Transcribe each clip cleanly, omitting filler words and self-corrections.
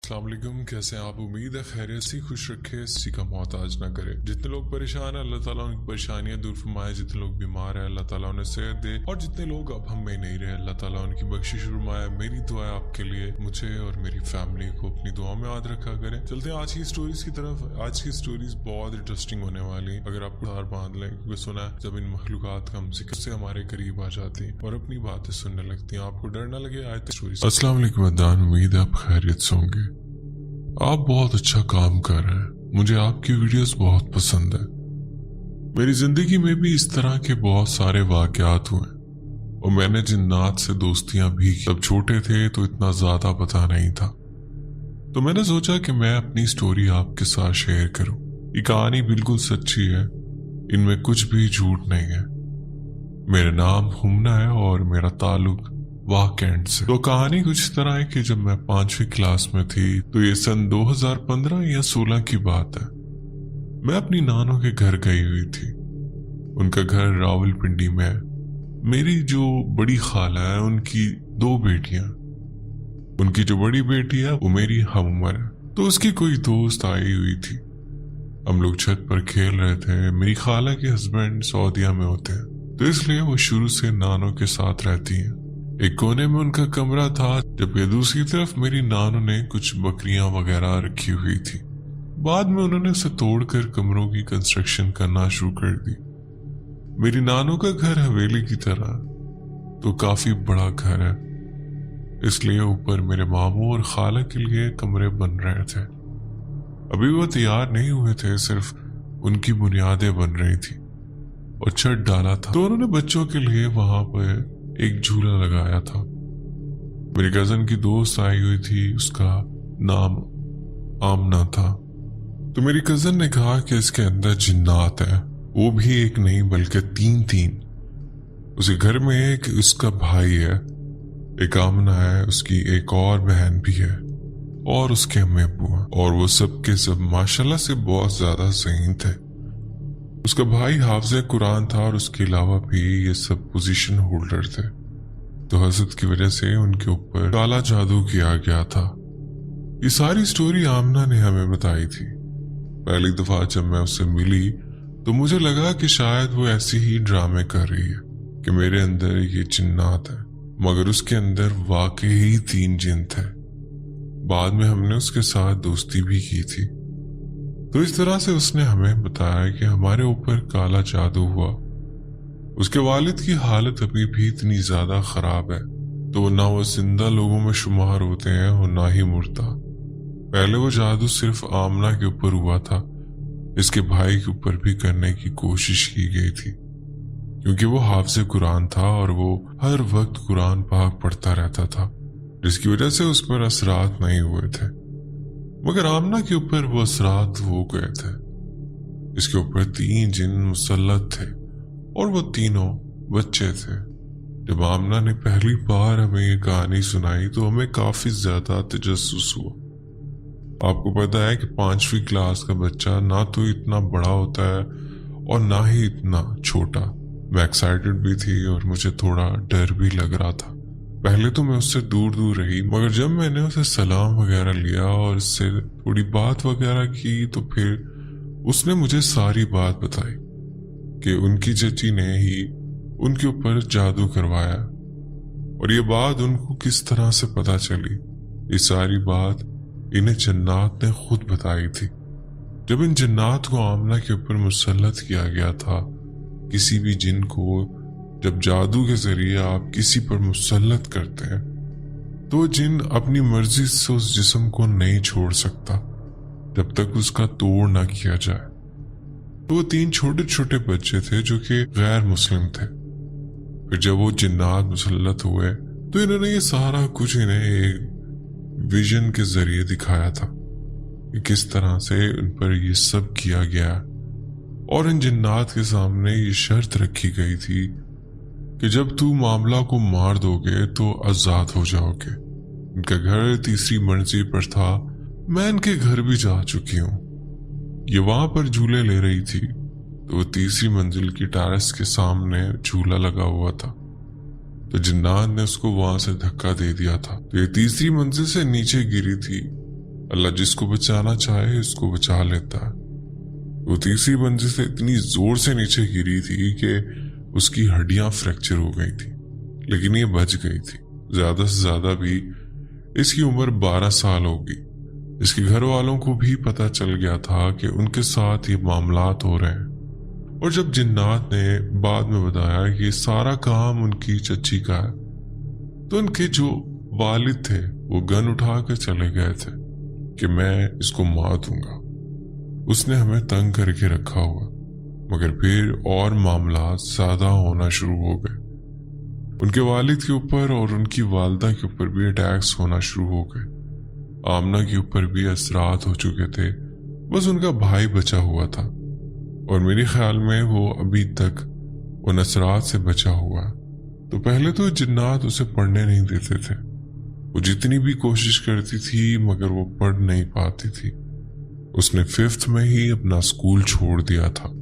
अस्सलाम वालेकुम। कैसे हैं आप? उम्मीद है खैरियत से खुश रखे, किसी का मोहताज ना करे। जितने लोग परेशान हैं अल्लाह ताला उनकी परेशानियां दूर फरमाए, जितने लोग बीमार हैं अल्लाह ताला उन्हें सेहत दे, और जितने लोग अब हम में नहीं रहे अल्लाह ताला उनकी बख्शिश फरमाए। मेरी दुआ है आपके लिए, मुझे और मेरी फैमिली को अपनी दुआ में याद रखा करें। चलते हैं आज की स्टोरीज की तरफ। आज की स्टोरीज बहुत इंटरेस्टिंग होने वाली हैं, अगर आप तार बांध लें, क्योंकि सुना है जब इन मखलूकात का हम जिक्र से हमारे करीब आ जाती हैं और अपनी बातें सुनने लगती हैं, आपको डर ना लगे। आए स्टोरीज। अस्सलाम वालेकुम अदनान, उम्मीद है आप खैरियत से होंगे। आप बहुत अच्छा काम कर रहे हैं, मुझे आपकी वीडियोस बहुत पसंद है। मेरी जिंदगी में भी इस तरह के बहुत सारे वाकयात हुए और मैंने जिन्नात से दोस्तियां भी की। जब छोटे थे तो इतना ज्यादा पता नहीं था, तो मैंने सोचा कि मैं अपनी स्टोरी आपके साथ शेयर करूं। ये कहानी बिल्कुल सच्ची है, इनमें कुछ भी झूठ नहीं है। मेरा नाम हुमना है और मेरा ताल्लुक वाह कैंट से। तो कहानी कुछ इस तरह है कि जब मैं 5वीं क्लास में थी, तो ये सन 2015 या 16 की बात है। मैं अपनी नानों के घर गई हुई थी। उनका घर रावलपिंडी में है। मेरी जो बड़ी खाला है, उनकी 2 बेटियां। उनकी जो बड़ी बेटी है वो मेरी हम उम्र है, तो उसकी कोई दोस्त आई हुई थी। हम लोग छत पर खेल रहे थे। मेरी खाला के हस्बैंड सऊदीया में होते हैं, तो इसलिए वो शुरू से नानों के साथ रहती हैं। एक कोने में उनका कमरा था, जबकि दूसरी तरफ मेरी नानों ने कुछ बकरियां वगैरह रखी हुई थी। बाद में उन्होंने उसे तोड़कर कमरों की कंस्ट्रक्शन करना शुरू कर दी। मेरी नानों का घर हवेली की तरह, तो काफी बड़ा घर है, इसलिए ऊपर मेरे मामू और खाला के लिए कमरे बन रहे थे। अभी वो तैयार नहीं हुए थे, सिर्फ उनकी बुनियादें बन रही थी और छत डाला था। तो उन्होंने बच्चों के लिए वहां पर एक झूला लगाया था। मेरी कजन की दोस्त आई हुई थी, उसका नाम आमना था। तो मेरी कजन ने कहा कि इसके अंदर जिन्नात है, वो भी एक नहीं बल्कि 3 उसी घर में एक उसका भाई है, एक आमना है, उसकी एक और बहन भी है, और उसके अम्मी अब्बू हैं, और वो सब के सब माशाल्लाह से बहुत ज्यादा ज़हीन थे। उसका भाई हाफिज़ कुरान था और उसके अलावा भी ये सब पोजीशन होल्डर थे। तो हसद की वजह से उनके ऊपर काला जादू किया गया था। ये सारी स्टोरी आमना ने हमें बताई थी। पहली दफा जब मैं उससे मिली तो मुझे लगा कि शायद वो ऐसे ही ड्रामे कर रही है कि मेरे अंदर ये जिन्नात है, मगर उसके अंदर वाकई 3 जिन थे। बाद में हमने उसके साथ दोस्ती भी की थी। तो इस तरह से उसने हमें बताया कि हमारे ऊपर काला जादू हुआ। उसके वालिद की हालत अभी भी इतनी ज्यादा खराब है, तो ना वो जिंदा लोगों में शुमार होते हैं और ना ही मुर्दा। पहले वो जादू सिर्फ आमना के ऊपर हुआ था, इसके भाई के ऊपर भी करने की कोशिश की गई थी, क्योंकि वो हाफिज़ कुरान था और वो हर वक्त कुरान पाक पढ़ता रहता था, जिसकी वजह से उस पर असरात नहीं हुए थे। मगर आमना के ऊपर वो असरात हो गए थे। इसके ऊपर 3 जिन मुसल्लत थे और वो तीनों बच्चे थे। जब आमना ने पहली बार हमें ये कहानी सुनाई तो हमें काफी ज्यादा तजस्सुस हुआ। आपको पता है कि 5वीं क्लास का बच्चा ना तो इतना बड़ा होता है और ना ही इतना छोटा। मैं एक्साइटेड भी थी और मुझे थोड़ा डर भी लग रहा था। पहले तो मैं उससे दूर दूर रही, मगर जब मैंने उसे सलाम वगैरह लिया और उससे थोड़ी बात वगैरह की, तो फिर उसने मुझे सारी बात बताई कि उनकी चची ने ही उनके ऊपर जादू करवाया, और ये बात उनको किस तरह से पता चली। ये सारी बात इन्हें जन्नात ने खुद बताई थी। जब इन जन्नात को आमना के ऊपर मुसल्लत किया गया था, किसी भी जिन को जब जादू के जरिए आप किसी पर मुसल्लत करते हैं, तो जिन अपनी मर्जी से उस जिस्म को नहीं छोड़ सकता जब तक उसका तोड़ ना किया जाए। तो वो 3 छोटे छोटे बच्चे थे जो कि गैर मुस्लिम थे। फिर जब वो जिन्नात मुसल्लत हुए तो इन्होंने ये सारा कुछ इन्हें एक विजन के जरिए दिखाया था कि किस तरह से उन पर ये सब किया गया, और इन जिन्नात के सामने ये शर्त रखी गई थी कि जब तू मामला को मार दोगे तो आजाद हो जाओगे। इनका घर 3री मंजिल पर था। मैं इनके घर भी जा चुकी हूँ। ये वहां पर झूले ले रही थी, तो वो 3री मंजिल की टेरेस के सामने झूला लगा हुआ था, तो जिन्नात ने उसको वहां से धक्का दे दिया था। तो ये 3री मंजिल से नीचे गिरी थी अल्लाह जिसको बचाना चाहे उसको बचा लेता है। वो तीसरी मंजिल से इतनी जोर से नीचे गिरी थी कि उसकी हड्डियां फ्रैक्चर हो गई थी, लेकिन ये बच गई थी। ज्यादा से ज्यादा भी इसकी उम्र 12 साल होगी। इसके घर वालों को भी पता चल गया था कि उनके साथ ये मामलात हो रहे हैं। और जब जिन्नात ने बाद में बताया कि ये सारा काम उनकी चच्ची का है, तो उनके जो वालिद थे वो गन उठा कर चले गए थे कि मैं इसको मार दूंगा, उसने हमें तंग करके रखा हुआ। मगर फिर और मामला ज्यादा होना शुरू हो गए। उनके वालिद के ऊपर और उनकी वालदा के ऊपर भी अटैक्स होना शुरू हो गए। आमना के ऊपर भी असरात हो चुके थे, बस उनका भाई बचा हुआ था और मेरे ख्याल में वो अभी तक उन असरात से बचा हुआ है। तो पहले तो जिन्नात उसे पढ़ने नहीं देते थे। वो जितनी भी कोशिश करती थी मगर वो पढ़ नहीं पाती थी। उसने 5th में ही अपना स्कूल छोड़ दिया था।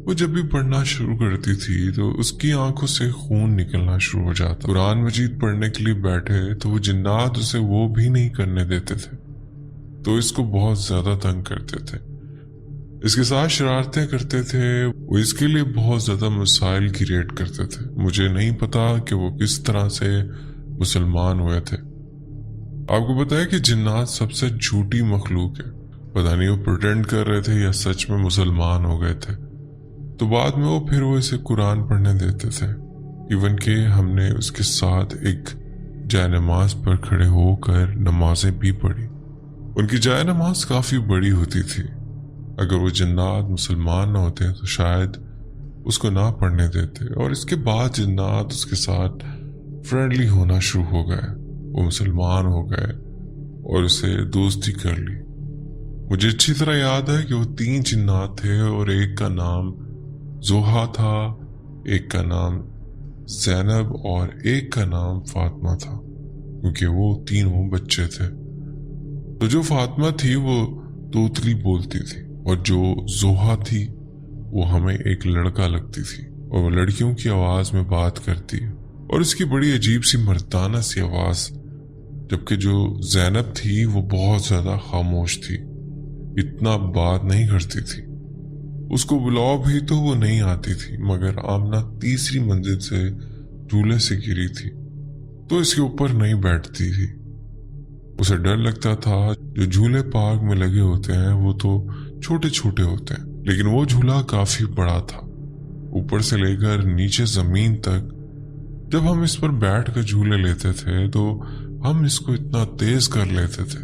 वो जब भी पढ़ना शुरू करती थी तो उसकी आंखों से खून निकलना शुरू हो जाता। कुरान मजीद पढ़ने के लिए बैठे तो वो जिन्नात उसे वो भी नहीं करने देते थे, तो इसको बहुत ज्यादा तंग करते थे, इसके साथ शरारतें करते थे। वो इसके लिए बहुत ज्यादा मसाइल क्रिएट करते थे। मुझे नहीं पता कि वो किस तरह से मुसलमान हुए थे। आपको पता है कि जिन्नात सबसे झूठी मखलूक है। पता नहीं वो प्रिटेंड कर रहे थे या सच में मुसलमान हो गए थे। तो बाद में वो इसे कुरान पढ़ने देते थे। इवन के हमने उसके साथ एक जाय नमाज पर खड़े होकर नमाजें भी पढ़ी। उनकी जाय नमाज काफी बड़ी होती थी। अगर वो जिन्नात मुसलमान ना होते तो शायद उसको ना पढ़ने देते। और इसके बाद जिन्नात उसके साथ फ्रेंडली होना शुरू हो गए। वो मुसलमान हो गए और उसे दोस्ती कर ली। मुझे अच्छी तरह याद है कि वो 3 जिन्नात थे और एक का नाम जोहा था, एक का नाम ज़ैनब और एक का नाम फातिमा था, क्योंकि वो तीनों बच्चे थे। तो जो फातिमा थी वो तोतली बोलती थी और जो जोहा थी वो हमें एक लड़का लगती थी और वो लड़कियों की आवाज में बात करती है और इसकी बड़ी अजीब सी मर्दाना सी आवाज। जबकि जो ज़ैनब थी वो बहुत ज्यादा खामोश थी, इतना बात नहीं करती थी। उसको बुलाओ भी तो वो नहीं आती थी। मगर आमना 3री मंजिल से झूले से गिरी थी तो इसके ऊपर नहीं बैठती थी। उसे डर लगता था। जो झूले पार्क में लगे होते हैं वो तो छोटे छोटे होते हैं, लेकिन वो झूला काफी बड़ा था, ऊपर से लेकर नीचे जमीन तक। जब हम इस पर बैठकर झूले लेते थे तो हम इसको इतना तेज कर लेते थे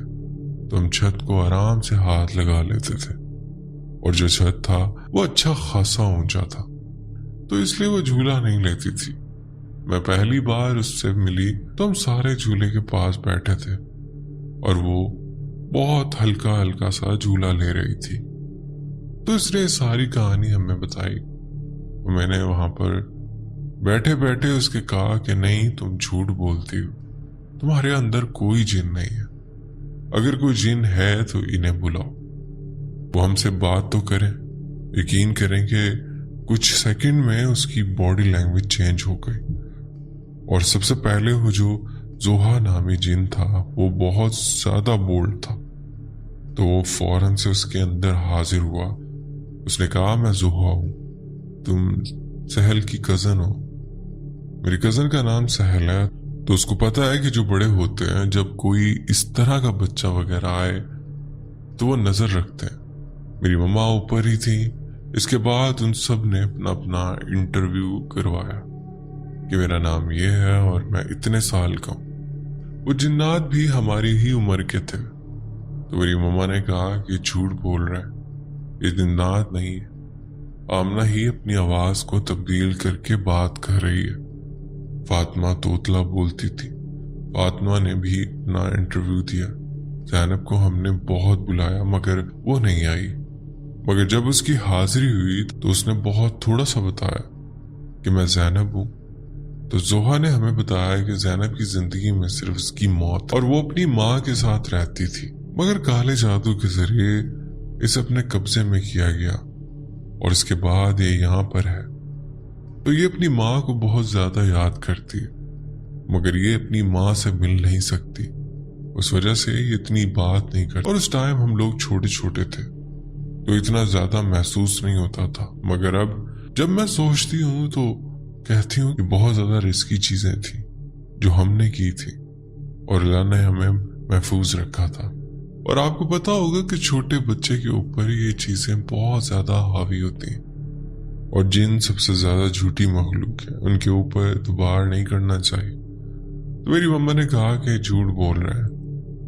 तो हम छत को आराम से हाथ लगा लेते थे। और जो छत था वो अच्छा खासा ऊंचा था, तो इसलिए वो झूला नहीं लेती थी। मैं पहली बार उससे मिली तो हम सारे झूले के पास बैठे थे और वो बहुत हल्का हल्का सा झूला ले रही थी। तो इसने सारी कहानी हमें बताई। मैंने वहां पर बैठे बैठे उसके कहा कि नहीं, तुम झूठ बोलती हो, तुम्हारे अंदर कोई जिन नहीं है। अगर कोई जिन है तो इन्हें बुलाओ, वो हमसे बात तो करें। यकीन करें कि कुछ सेकंड में उसकी बॉडी लैंग्वेज चेंज हो गई। और सबसे पहले वो जो जोहा नामी जिन था वो बहुत ज्यादा बोल्ड था, तो वो फौरन से उसके अंदर हाजिर हुआ। उसने कहा, मैं जोहा हूं, तुम सहल की कजन हो। मेरी कजन का नाम सहल है। तो उसको पता है कि जो बड़े होते हैं जब कोई इस तरह का बच्चा वगैरह आए तो वो नजर रखते हैं। मेरी मम्मा ऊपर ही थी। इसके बाद उन सब ने अपना अपना इंटरव्यू करवाया कि मेरा नाम ये है और मैं इतने साल का हूं। वो जिन्नात भी हमारी ही उम्र के थे। तो मेरी मम्मा ने कहा कि झूठ बोल रहा है, ये जिन्नात नहीं है, आमना ही अपनी आवाज को तब्दील करके बात कर रही है। फातिमा तोतला बोलती थी। फातिमा ने भी अपना इंटरव्यू दिया। ज़ैनब को हमने बहुत बुलाया मगर वो नहीं आई। मगर जब उसकी हाजिरी हुई तो उसने बहुत थोड़ा सा बताया कि मैं ज़ैनब हूं। तो जोहा ने हमें बताया कि ज़ैनब की जिंदगी में सिर्फ उसकी मौत और वो अपनी माँ के साथ रहती थी, मगर काले जादू के जरिए इसे अपने कब्जे में किया गया और इसके बाद ये यहाँ पर है। तो ये अपनी माँ को बहुत ज्यादा याद करती है, मगर ये अपनी माँ से मिल नहीं सकती। उस वजह से ये इतनी बात नहीं करते। और उस टाइम हम लोग छोटे छोटे थे तो इतना ज्यादा महसूस नहीं होता था, मगर अब जब मैं सोचती हूँ तो कहती हूँ कि बहुत ज्यादा रिस्की चीजें थी जो हमने की थी और अल्लाह ने हमें महफूज रखा था। और आपको पता होगा कि छोटे बच्चे के ऊपर ये चीजें बहुत ज्यादा हावी होती हैं और जिन सबसे ज्यादा झूठी मखलूक है उनके ऊपर एतबार नहीं करना चाहिए। तो मेरी मम्मा ने कहा कि झूठ बोल रहे हैं,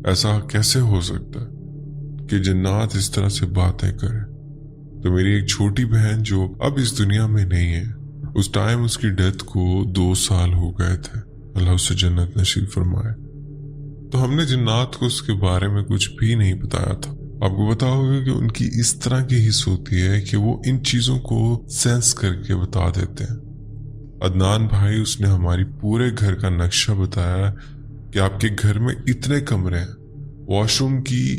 ऐसा कैसे हो सकता है कि जिन्नात इस तरह से बातें करें। तो मेरी एक छोटी बहन जो अब इस दुनिया में नहीं है, उस टाइम उसकी डेथ को 2 साल हो गए थे, अल्लाह उसे जन्नत नसीब फरमाए। तो हमने जिन्नात को उसके बारे में कुछ भी नहीं बताया था। आपको पता होगा कि उनकी इस तरह की हिस्स होती है कि वो इन चीजों को सेंस करके बता देते हैं। अदनान भाई, उसने हमारी पूरे घर का नक्शा बताया कि आपके घर में इतने कमरे हैं, वॉशरूम की